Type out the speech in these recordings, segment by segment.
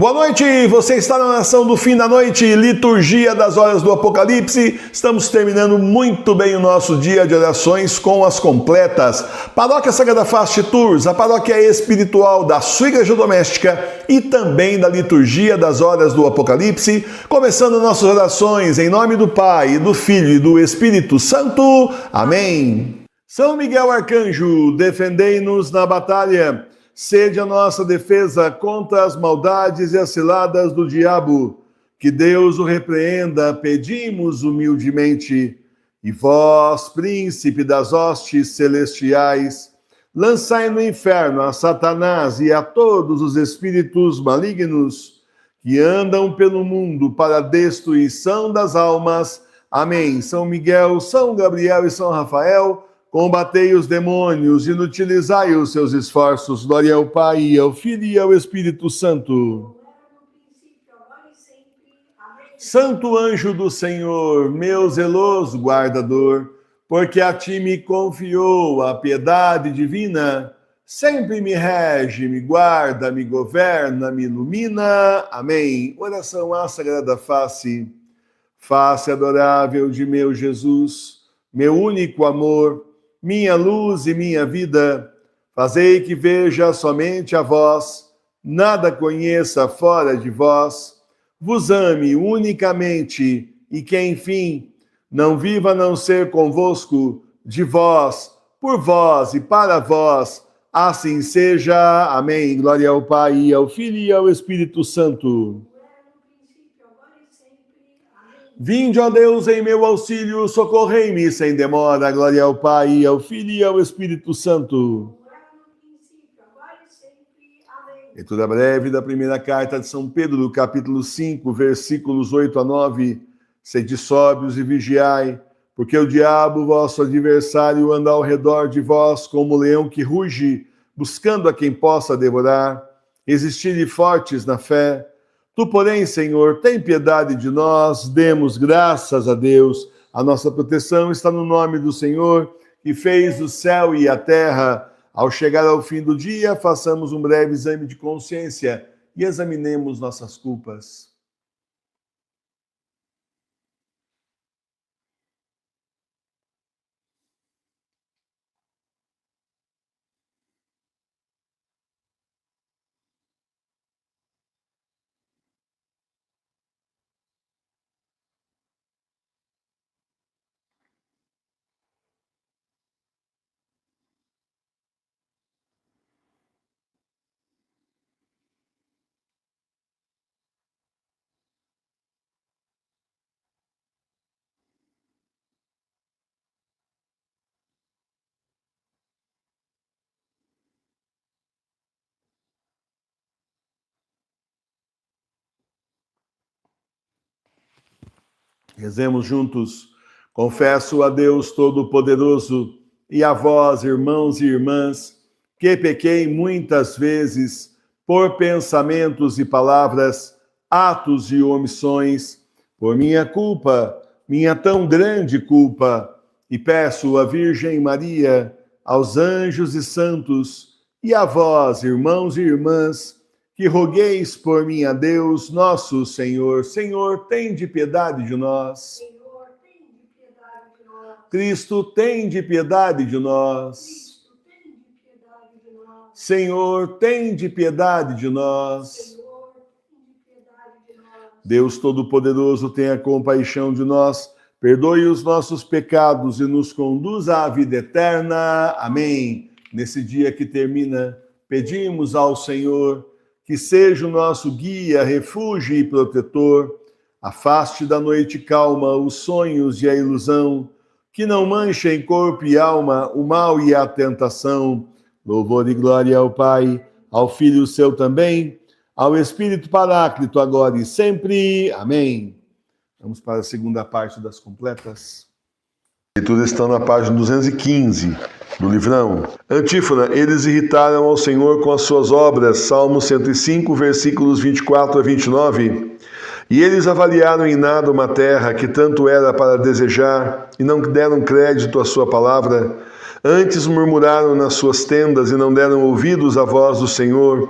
Boa noite, você está na oração do fim da noite, liturgia das horas do Apocalipse. Estamos terminando muito bem o nosso dia de orações com as completas. Paróquia Sagrada Face Tours, a paróquia espiritual da sua igreja doméstica e também da liturgia das horas do Apocalipse. Começando nossas orações em nome do Pai, do Filho e do Espírito Santo. Amém. São Miguel Arcanjo, defendei-nos na batalha. Sede a nossa defesa contra as maldades e as ciladas do diabo. Que Deus o repreenda, pedimos humildemente. E vós, príncipe das hostes celestiais, lançai no inferno a Satanás e a todos os espíritos malignos que andam pelo mundo para a destruição das almas. Amém. São Miguel, São Gabriel e São Rafael, combatei os demônios, inutilizai os seus esforços. Glória ao Pai, ao Filho e ao Espírito Santo. Santo anjo do Senhor, meu zeloso guardador, porque a ti me confiou a piedade divina, sempre me rege, me guarda, me governa, me ilumina. Amém. Oração à Sagrada Face. Face adorável de meu Jesus, meu único amor, minha luz e minha vida, fazei que veja somente a vós, nada conheça fora de vós, vos ame unicamente e que, enfim, não viva a não ser convosco, de vós, por vós e para vós, assim seja. Amém. Glória ao Pai, ao Filho e ao Espírito Santo. Vinde, ó Deus, em meu auxílio, socorrei-me sem demora. Glória ao Pai, ao Filho e ao Espírito Santo. Leitura breve da primeira carta de São Pedro, capítulo 5, versículos 8 a 9. Sede sóbrios e vigiai, porque o diabo, vosso adversário, anda ao redor de vós como leão que ruge, buscando a quem possa devorar. Resistirem fortes na fé. Tu, porém, Senhor, tem piedade de nós, demos graças a Deus. A nossa proteção está no nome do Senhor, que fez o céu e a terra. Ao chegar ao fim do dia, façamos um breve exame de consciência e examinemos nossas culpas. Rezemos juntos. Confesso a Deus Todo-Poderoso e a vós, irmãos e irmãs, que pequei muitas vezes por pensamentos e palavras, atos e omissões, por minha culpa, minha tão grande culpa, e peço à Virgem Maria, aos anjos e santos, e a vós, irmãos e irmãs, que rogueis por mim a Deus, nosso Senhor. Senhor, tende piedade de nós. Senhor, tende piedade de nós. Cristo, tende piedade de nós. Cristo, tende piedade de nós. Senhor, tende piedade de nós. Senhor, tende piedade de nós. Deus Todo-Poderoso, tenha compaixão de nós, perdoe os nossos pecados e nos conduza à vida eterna. Amém. Nesse dia que termina, pedimos ao Senhor que seja o nosso guia, refúgio e protetor, afaste da noite calma os sonhos e a ilusão, que não manchem corpo e alma o mal e a tentação. Louvor e glória ao Pai, ao Filho seu também, ao Espírito Paráclito, agora e sempre. Amém. Vamos para a segunda parte das completas. Leituras estão na página 215 do livrão. Antífona: eles irritaram ao Senhor com as suas obras. Salmo 105, versículos 24 a 29. E eles avaliaram em nada uma terra que tanto era para desejar e não deram crédito à sua palavra. Antes murmuraram nas suas tendas e não deram ouvidos à voz do Senhor.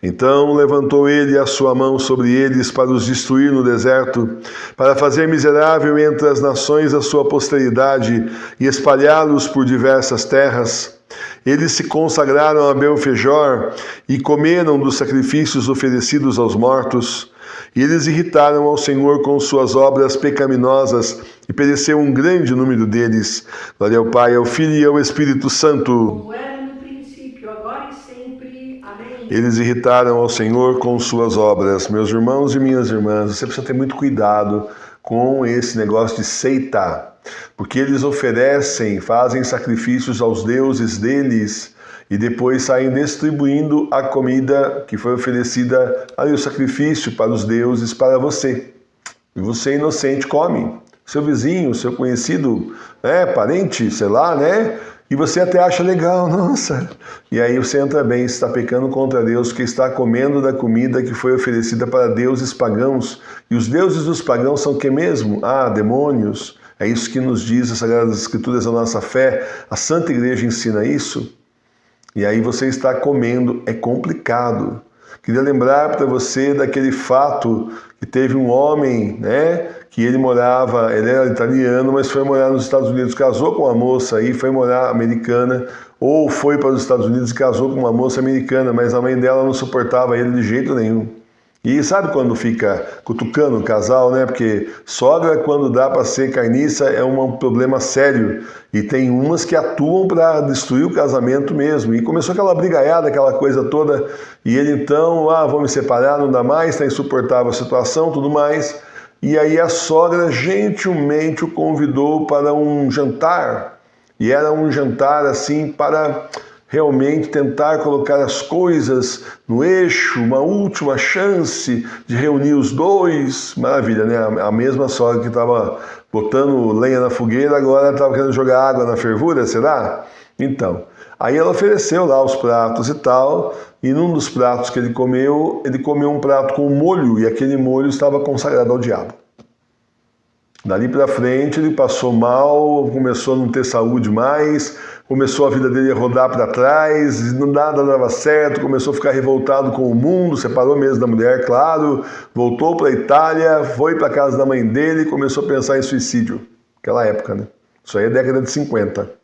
Então levantou ele a sua mão sobre eles para os destruir no deserto, para fazer miserável entre as nações a sua posteridade e espalhá-los por diversas terras. Eles se consagraram a Belfejor e comeram dos sacrifícios oferecidos aos mortos. E eles irritaram ao Senhor com suas obras pecaminosas, e pereceu um grande número deles. Glória ao Pai, ao Filho e ao Espírito Santo. Como era no princípio, agora e sempre. Amém. Eles irritaram ao Senhor com suas obras. Meus irmãos e minhas irmãs, você precisa ter muito cuidado com esse negócio de seita, porque eles fazem sacrifícios aos deuses deles e depois saem distribuindo a comida que foi oferecida, aí o sacrifício para os deuses, para você. E você, inocente, come. Seu vizinho, seu conhecido, parente, sei lá, né? E você até acha legal, nossa. E aí você entra bem, está pecando contra Deus, que está comendo da comida que foi oferecida para deuses pagãos. E os deuses dos pagãos são o que mesmo? Demônios. É isso que nos diz as Sagradas Escrituras, a nossa fé. A Santa Igreja ensina isso. E aí você está comendo, é complicado. Queria lembrar para você daquele fato que teve um homem, que ele era italiano, mas foi morar nos Estados Unidos, casou com uma moça aí, foi morar americana, ou foi para os Estados Unidos e casou com uma moça americana, mas a mãe dela não suportava ele de jeito nenhum. E sabe quando fica cutucando o casal, né? Porque sogra, quando dá para ser carniça, é um problema sério. E tem umas que atuam para destruir o casamento mesmo. E começou aquela brigaiada, aquela coisa toda. E ele então, vou me separar, não dá mais, está insuportável a situação, tudo mais. E aí a sogra gentilmente o convidou para um jantar. E era um jantar assim para realmente tentar colocar as coisas no eixo, uma última chance de reunir os dois. Maravilha, né? A mesma sogra que estava botando lenha na fogueira, agora estava querendo jogar água na fervura, será? Então, aí ela ofereceu lá os pratos e tal, e num dos pratos que ele comeu um prato com molho, e aquele molho estava consagrado ao diabo. Dali para frente ele passou mal, começou a não ter saúde mais, começou a vida dele a rodar para trás, nada dava certo, começou a ficar revoltado com o mundo, separou mesmo da mulher, claro, voltou para a Itália, foi para a casa da mãe dele e começou a pensar em suicídio. Aquela época, né? Isso aí é década de 50.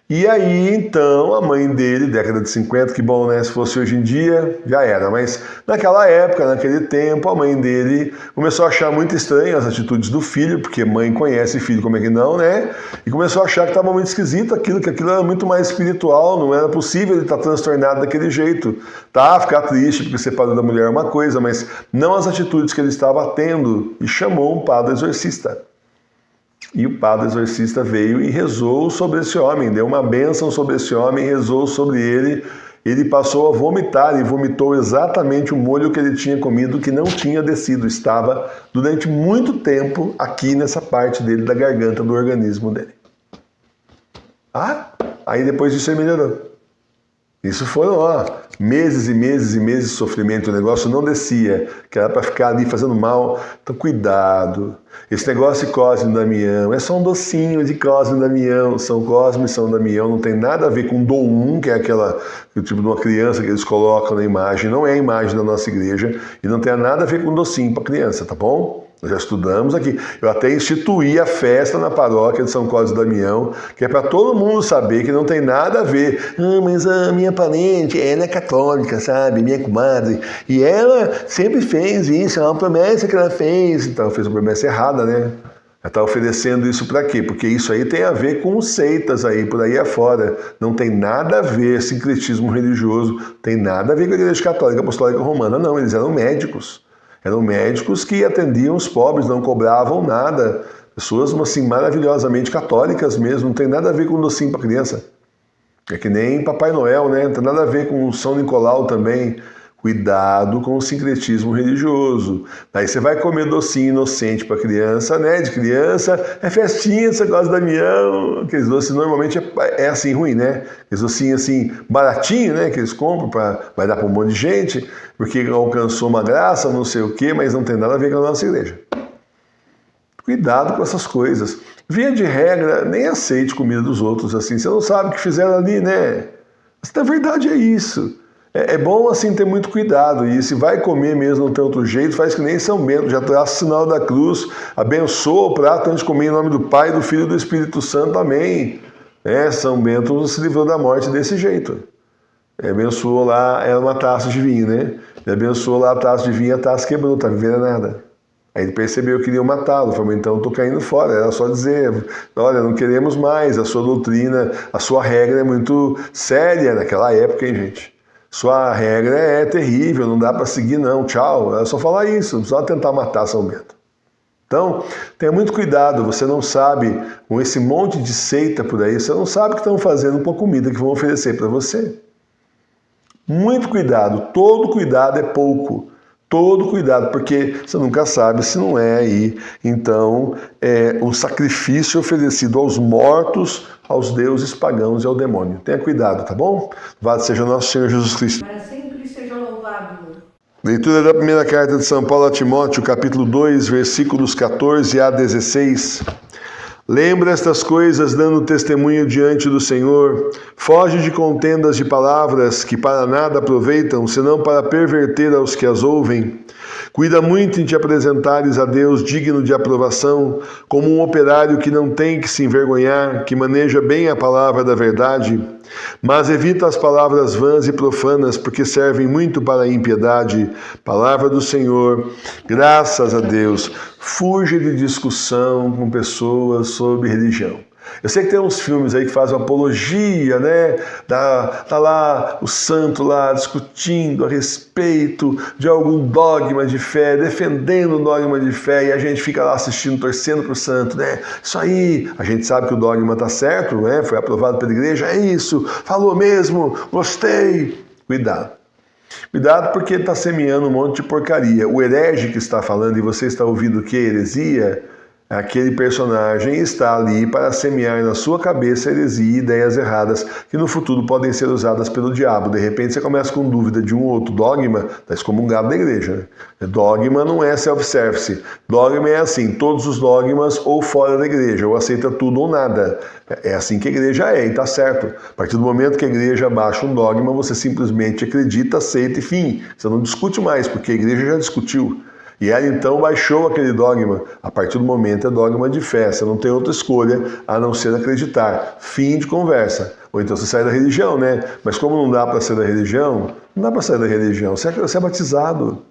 E aí, então, a mãe dele, década de 50, que bom, né? Se fosse hoje em dia, já era. Mas naquela época, naquele tempo, a mãe dele começou a achar muito estranho as atitudes do filho, porque mãe conhece filho, como é que não, né? E começou a achar que estava muito esquisito aquilo, que aquilo era muito mais espiritual, não era possível ele estar transtornado daquele jeito. Ficar triste porque separou da mulher é uma coisa, mas não as atitudes que ele estava tendo. E chamou um padre exorcista. E o padre exorcista veio e rezou sobre esse homem, deu uma bênção sobre esse homem, rezou sobre ele. Ele passou a vomitar e vomitou exatamente o molho que ele tinha comido, que não tinha descido. Estava durante muito tempo aqui nessa parte dele, da garganta, do organismo dele. Aí depois disso ele melhorou. Isso foram meses e meses e meses de sofrimento, o negócio não descia, que era para ficar ali fazendo mal. Então cuidado, esse negócio de Cosme e Damião é só um docinho de Cosme e Damião, São Cosme e São Damião, não tem nada a ver com Dom 1, que é o tipo de uma criança que eles colocam na imagem, não é a imagem da nossa igreja, e não tem nada a ver com docinho para criança, tá bom? Nós já estudamos aqui. Eu até instituí a festa na paróquia de São Cosme e Damião, que é para todo mundo saber que não tem nada a ver. Mas a minha parente, ela é católica, sabe? Minha comadre. E ela sempre fez isso, é uma promessa que ela fez. Então, fez uma promessa errada, né? Ela está oferecendo isso para quê? Porque isso aí tem a ver com seitas aí, por aí afora. Não tem nada a ver, sincretismo religioso, tem nada a ver com a Igreja Católica Apostólica Romana. Não, eles eram médicos. Eram médicos que atendiam os pobres, não cobravam nada. Pessoas, assim, maravilhosamente católicas mesmo, não tem nada a ver com docinho para criança. É que nem Papai Noel, né? Não tem nada a ver com São Nicolau também. Cuidado com o sincretismo religioso. Aí você vai comer docinho inocente para criança, né? De criança, é festinha, você gosta de Damião. Aqueles doces normalmente é assim ruim, né? Aqueles docinhos assim baratinho, né? Que eles compram, vai dar para um monte de gente, porque alcançou uma graça, não sei o quê, mas não tem nada a ver com a nossa igreja. Cuidado com essas coisas. Via de regra, nem aceite comida dos outros assim. Você não sabe o que fizeram ali, né? Mas na verdade é isso. É bom assim ter muito cuidado. E se vai comer mesmo não tem outro jeito, faz que nem São Bento. Já traça o sinal da cruz, abençoa o prato antes de comer em nome do Pai, do Filho e do Espírito Santo. Amém. São Bento se livrou da morte desse jeito. Abençoou lá, era uma taça de vinho, né? Ele abençoou lá a taça de vinho, a taça quebrou, tá vivendo nada. Aí ele percebeu que queriam matá-lo, falou, então estou caindo fora. Era só dizer, olha, não queremos mais, a sua doutrina, a sua regra é muito séria naquela época, hein, gente? Sua regra é terrível, não dá para seguir não, tchau. Era só falar isso, não precisava tentar matar São Bento. Então, tenha muito cuidado, você não sabe, com esse monte de seita por aí, você não sabe o que estão fazendo com a comida que vão oferecer para você. Muito cuidado, todo cuidado é pouco. Todo cuidado, porque você nunca sabe se não é aí, então, um sacrifício oferecido aos mortos, aos deuses pagãos e ao demônio. Tenha cuidado, tá bom? Louvado seja nosso Senhor Jesus Cristo. Para sempre seja louvado. Leitura da primeira carta de São Paulo a Timóteo, capítulo 2, versículos 14 a 16. Lembra estas coisas, dando testemunho diante do Senhor. Foge de contendas de palavras que para nada aproveitam, senão para perverter aos que as ouvem. Cuida muito em te apresentares a Deus digno de aprovação, como um operário que não tem que se envergonhar, que maneja bem a palavra da verdade. Mas evita as palavras vãs e profanas, porque servem muito para a impiedade. Palavra do Senhor, graças a Deus. Fuja de discussão com pessoas sobre religião. Eu sei que tem uns filmes aí que fazem apologia, né? Tá lá o santo lá discutindo a respeito de algum dogma de fé, defendendo o dogma de fé, e a gente fica lá assistindo, torcendo pro santo, né? Isso aí, a gente sabe que o dogma tá certo, né? Foi aprovado pela igreja, é isso, falou mesmo, gostei. Cuidado. Cuidado porque ele está semeando um monte de porcaria. O herege que está falando e você está ouvindo o que? Heresia? Aquele personagem está ali para semear na sua cabeça heresia e ideias erradas que no futuro podem ser usadas pelo diabo. De repente você começa com dúvida de um ou outro dogma, está excomungado da igreja. Dogma não é self-service. Dogma é assim, todos os dogmas ou fora da igreja, ou aceita tudo ou nada. É assim que a igreja é, e está certo. A partir do momento que a igreja baixa um dogma, você simplesmente acredita, aceita e fim. Você não discute mais, porque a igreja já discutiu. E ela então baixou aquele dogma. A partir do momento é dogma de fé. Você não tem outra escolha a não ser acreditar. Fim de conversa. Ou então você sai da religião, né? Mas como não dá para sair da religião, não dá para sair da religião. Você é batizado.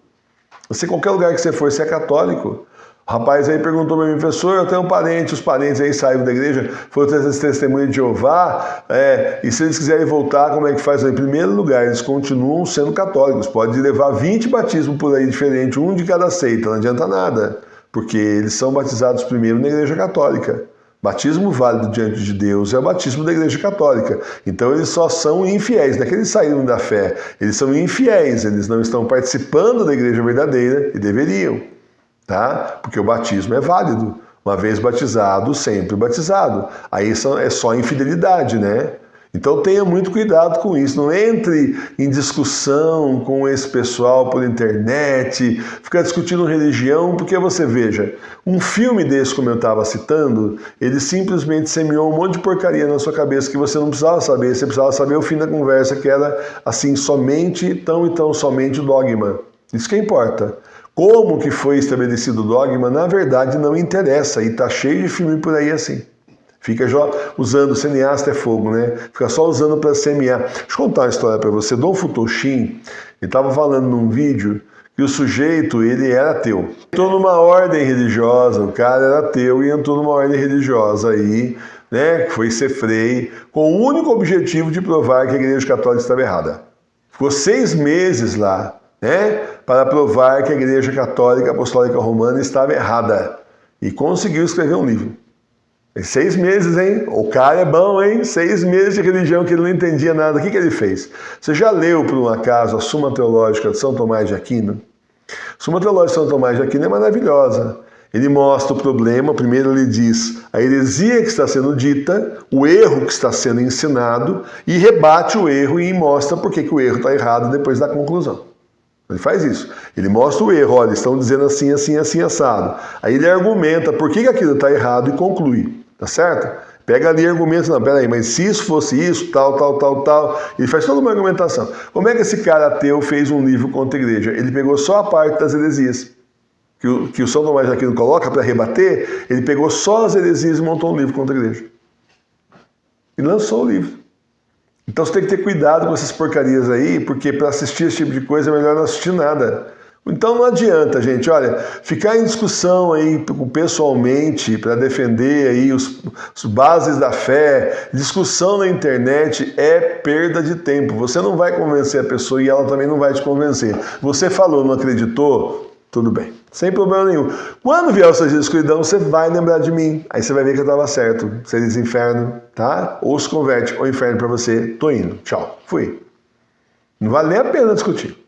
Você, qualquer lugar que você for, você é católico. O rapaz aí perguntou para mim, professor, eu tenho um parente, os parentes aí saíram da igreja, foram trazer testemunho de Jeová, e se eles quiserem voltar, como é que faz? Em primeiro lugar, eles continuam sendo católicos, pode levar 20 batismos por aí diferentes, um de cada seita, não adianta nada, porque eles são batizados primeiro na igreja católica. Batismo válido diante de Deus é o batismo da igreja católica. Então eles só são infiéis, não é que eles saíram da fé, eles são infiéis, eles não estão participando da igreja verdadeira e deveriam. Tá? Porque o batismo é válido. Uma vez batizado, sempre batizado. Aí é só infidelidade, né? Então tenha muito cuidado com isso. Não entre em discussão com esse pessoal por internet, ficar discutindo religião, porque você veja, um filme desse, como eu estava citando, ele simplesmente semeou um monte de porcaria na sua cabeça que você não precisava saber. Você precisava saber o fim da conversa, que era assim, somente, tão e tão somente o dogma. Isso que importa. Como que foi estabelecido o dogma, na verdade não interessa, e tá cheio de filme por aí assim. Fica usando, cineasta é fogo, né? Fica só usando para semear. Deixa eu contar uma história para você. Dom Futoshi, ele estava falando num vídeo que o sujeito, ele era ateu. Entrou numa ordem religiosa, o cara era ateu e entrou numa ordem religiosa aí, né? Foi ser frei, com o único objetivo de provar que a igreja católica estava errada. Ficou 6 meses lá, né, para provar que a Igreja Católica Apostólica Romana estava errada. E conseguiu escrever um livro. Em 6 meses, hein? O cara é bom, hein? 6 meses de religião que ele não entendia nada. O que ele fez? Você já leu, por um acaso, a Suma Teológica de São Tomás de Aquino? A Suma Teológica de São Tomás de Aquino é maravilhosa. Ele mostra o problema, primeiro ele diz a heresia que está sendo dita, o erro que está sendo ensinado, e rebate o erro e mostra por que o erro está errado depois da conclusão. Ele faz isso. Ele mostra o erro. Olha, estão dizendo assim, assim, assim, assado. Aí ele argumenta por que aquilo está errado e conclui. Tá certo? Pega ali e argumenta, não, peraí, mas se isso fosse isso, tal, tal, tal, tal. Ele faz toda uma argumentação. Como é que esse cara ateu fez um livro contra a igreja? Ele pegou só a parte das heresias. Que o São Tomás de Aquino coloca para rebater, ele pegou só as heresias e montou um livro contra a igreja. E lançou o livro. Então você tem que ter cuidado com essas porcarias aí, porque para assistir esse tipo de coisa é melhor não assistir nada. Então não adianta, gente, olha, ficar em discussão aí pessoalmente para defender aí os bases da fé, discussão na internet é perda de tempo. Você não vai convencer a pessoa e ela também não vai te convencer. Você falou, não acreditou? Tudo bem, sem problema nenhum. Quando vier o seu dia de escuridão, você vai lembrar de mim. Aí você vai ver que eu estava certo. Você diz inferno, tá? Ou se converte ao inferno para você. Tô indo. Tchau. Fui. Não vale nem a pena discutir.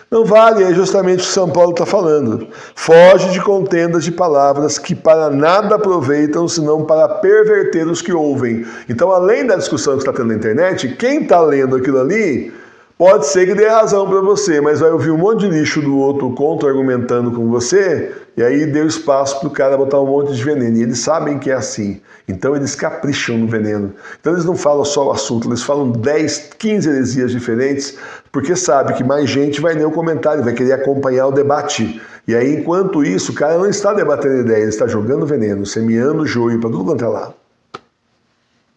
Não vale, é justamente o que São Paulo está falando. Foge de contendas de palavras que para nada aproveitam, senão para perverter os que ouvem. Então, além da discussão que está tendo na internet, quem está lendo aquilo ali pode ser que dê razão para você, mas vai ouvir um monte de lixo do outro contra-argumentando com você, e aí deu espaço para o cara botar um monte de veneno. E eles sabem que é assim. Então eles capricham no veneno. Então eles não falam só o assunto, eles falam 10, 15 heresias diferentes, porque sabe que mais gente vai ler o comentário, vai querer acompanhar o debate. E aí, enquanto isso, o cara não está debatendo ideia, ele está jogando veneno, semeando joio para tudo quanto é lado.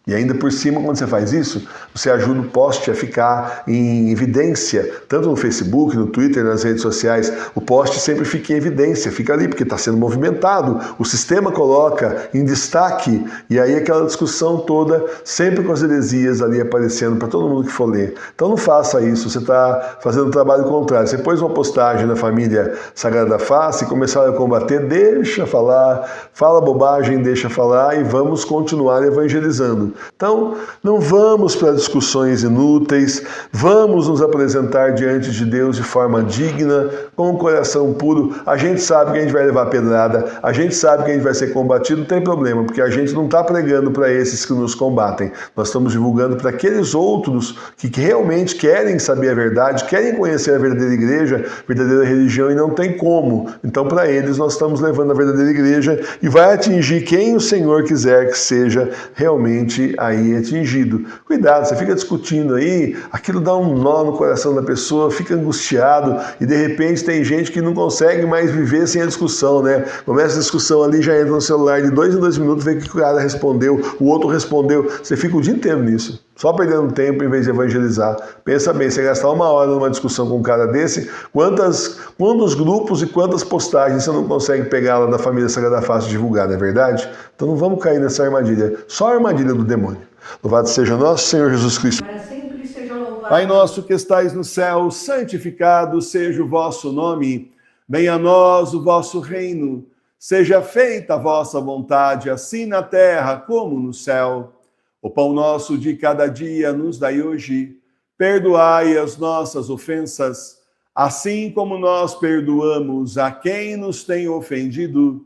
E ainda por cima, quando você faz isso, você ajuda o post a ficar em evidência, tanto no Facebook, no Twitter, nas redes sociais. O post sempre fica em evidência, fica ali porque está sendo movimentado, o sistema coloca em destaque, e aí aquela discussão toda, sempre com as heresias ali aparecendo para todo mundo que for ler. Então não faça isso, você está fazendo o trabalho contrário. Você pôs uma postagem na família Sagrada da Face e começaram a combater, deixa falar, fala bobagem, deixa falar e vamos continuar evangelizando. Então, não vamos para discussões inúteis, vamos nos apresentar diante de Deus de forma digna, com o coração puro. A gente sabe que a gente vai levar pedrada, a gente sabe que a gente vai ser combatido, não tem problema, porque a gente não está pregando para esses que nos combatem. Nós estamos divulgando para aqueles outros que realmente querem saber a verdade, querem conhecer a verdadeira igreja, a verdadeira religião e não tem como. Então, para eles, nós estamos levando a verdadeira igreja e vai atingir quem o Senhor quiser que seja realmente aí atingido. Cuidado, você fica discutindo aí, aquilo dá um nó no coração da pessoa, fica angustiado e de repente tem gente que não consegue mais viver sem a discussão, né? Começa a discussão ali, já entra no celular de 2 em 2 minutos, vê que o cara respondeu, o outro respondeu, você fica o dia inteiro nisso. Só perdendo tempo em vez de evangelizar. Pensa bem, você gastar 1 hora numa discussão com um cara desse, quantos grupos e quantas postagens você não consegue pegar lá da família Sagrada Face e divulgar, não é verdade? Então não vamos cair nessa armadilha. Só a armadilha do demônio. Louvado seja nosso Senhor Jesus Cristo. Para sempre seja louvado. Pai nosso que estais no céu, santificado seja o vosso nome. Venha a nós o vosso reino. Seja feita a vossa vontade, assim na terra como no céu. O pão nosso de cada dia nos dai hoje. Perdoai as nossas ofensas, assim como nós perdoamos a quem nos tem ofendido.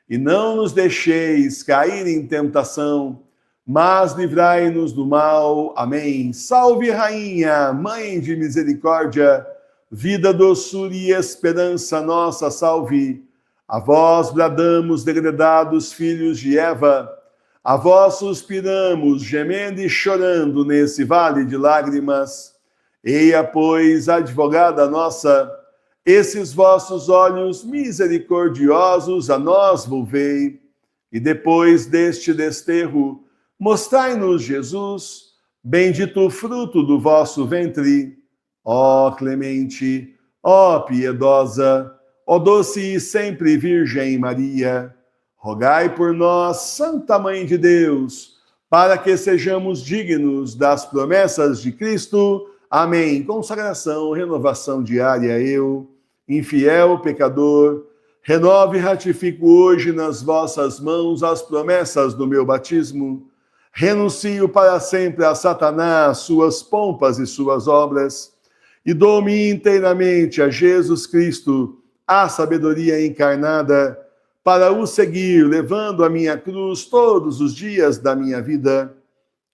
E não nos deixeis cair em tentação, mas livrai-nos do mal. Amém. Salve, Rainha, Mãe de Misericórdia, vida, doçura e esperança nossa, salve. A vós bradamos, degredados filhos de Eva, a vós suspiramos, gemendo e chorando nesse vale de lágrimas. Eia, pois, advogada nossa, esses vossos olhos misericordiosos a nós volvei, e depois deste desterro, mostrai-nos Jesus, bendito o fruto do vosso ventre. Ó clemente, ó piedosa, ó doce e sempre Virgem Maria, rogai por nós, Santa Mãe de Deus, para que sejamos dignos das promessas de Cristo. Amém. Consagração, renovação diária, eu, infiel pecador, renovo e ratifico hoje nas vossas mãos as promessas do meu batismo. Renuncio para sempre a Satanás, suas pompas e suas obras, e dou-me inteiramente a Jesus Cristo, a sabedoria encarnada, para o seguir, levando a minha cruz todos os dias da minha vida.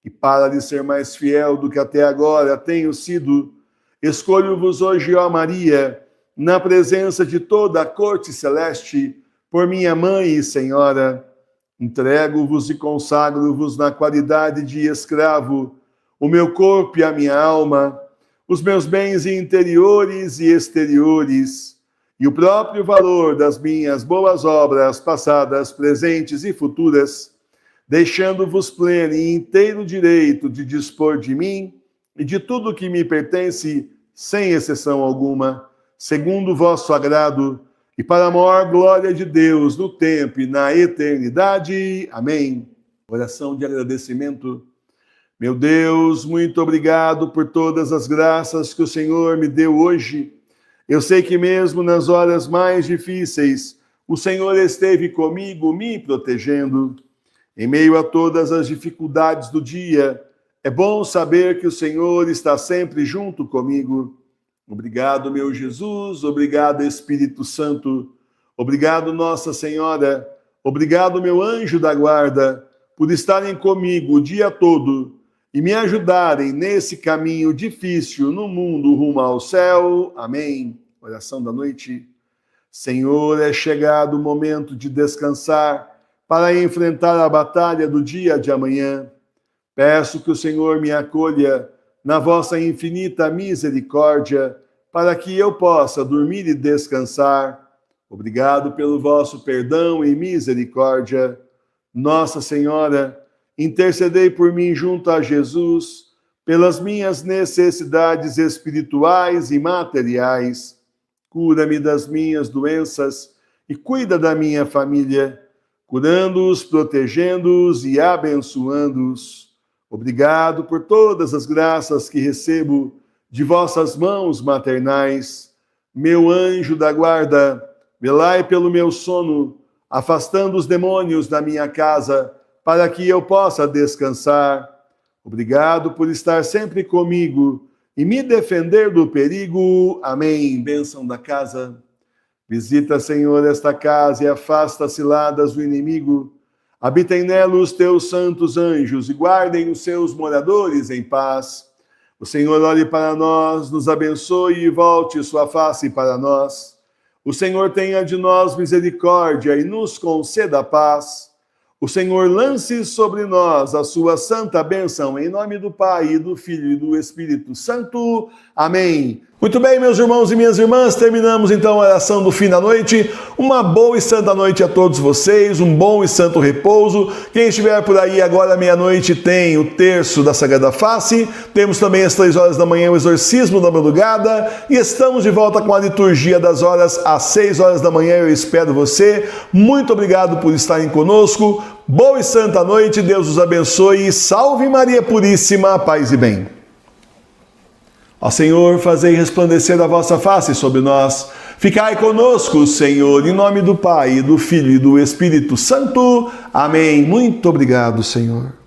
E para lhe ser mais fiel do que até agora tenho sido, escolho-vos hoje, ó Maria, na presença de toda a corte celeste, por minha mãe e senhora. Entrego-vos e consagro-vos na qualidade de escravo, o meu corpo e a minha alma, os meus bens interiores e exteriores, e o próprio valor das minhas boas obras, passadas, presentes e futuras, deixando-vos pleno e inteiro direito de dispor de mim e de tudo que me pertence, sem exceção alguma, segundo o vosso agrado, e para a maior glória de Deus no tempo e na eternidade. Amém. Oração de agradecimento. Meu Deus, muito obrigado por todas as graças que o Senhor me deu hoje. Eu sei que mesmo nas horas mais difíceis, o Senhor esteve comigo, me protegendo. Em meio a todas as dificuldades do dia, é bom saber que o Senhor está sempre junto comigo. Obrigado, meu Jesus, obrigado, Espírito Santo, obrigado, Nossa Senhora, obrigado, meu anjo da guarda, por estarem comigo o dia todo e me ajudarem nesse caminho difícil no mundo rumo ao céu. Amém. Oração da noite. Senhor, é chegado o momento de descansar para enfrentar a batalha do dia de amanhã. Peço que o Senhor me acolha na vossa infinita misericórdia, para que eu possa dormir e descansar. Obrigado pelo vosso perdão e misericórdia. Nossa Senhora, intercedei por mim junto a Jesus, pelas minhas necessidades espirituais e materiais. Cura-me das minhas doenças e cuida da minha família, curando-os, protegendo-os e abençoando-os. Obrigado por todas as graças que recebo de vossas mãos maternais. Meu anjo da guarda, velai pelo meu sono, afastando os demônios da minha casa, para que eu possa descansar. Obrigado por estar sempre comigo e me defender do perigo. Amém. Bênção da casa. Visita, Senhor, esta casa e afasta as ciladas do inimigo. Habitem nela os teus santos anjos e guardem os seus moradores em paz. O Senhor olhe para nós, nos abençoe e volte sua face para nós. O Senhor tenha de nós misericórdia e nos conceda paz. O Senhor lance sobre nós a sua santa bênção, em nome do Pai, e do Filho e do Espírito Santo. Amém. Muito bem, meus irmãos e minhas irmãs, terminamos então a oração do fim da noite. Uma boa e santa noite a todos vocês, um bom e santo repouso. Quem estiver por aí agora, meia-noite, tem o terço da Sagrada Face. Temos também às 3 horas da manhã o exorcismo da madrugada. E estamos de volta com a liturgia das horas às 6 horas da manhã. Eu espero você. Muito obrigado por estarem conosco. Boa e santa noite, Deus os abençoe. Salve Maria Puríssima, paz e bem. Ó Senhor, fazei resplandecer a vossa face sobre nós. Ficai conosco, Senhor, em nome do Pai, do Filho e do Espírito Santo. Amém. Muito obrigado, Senhor.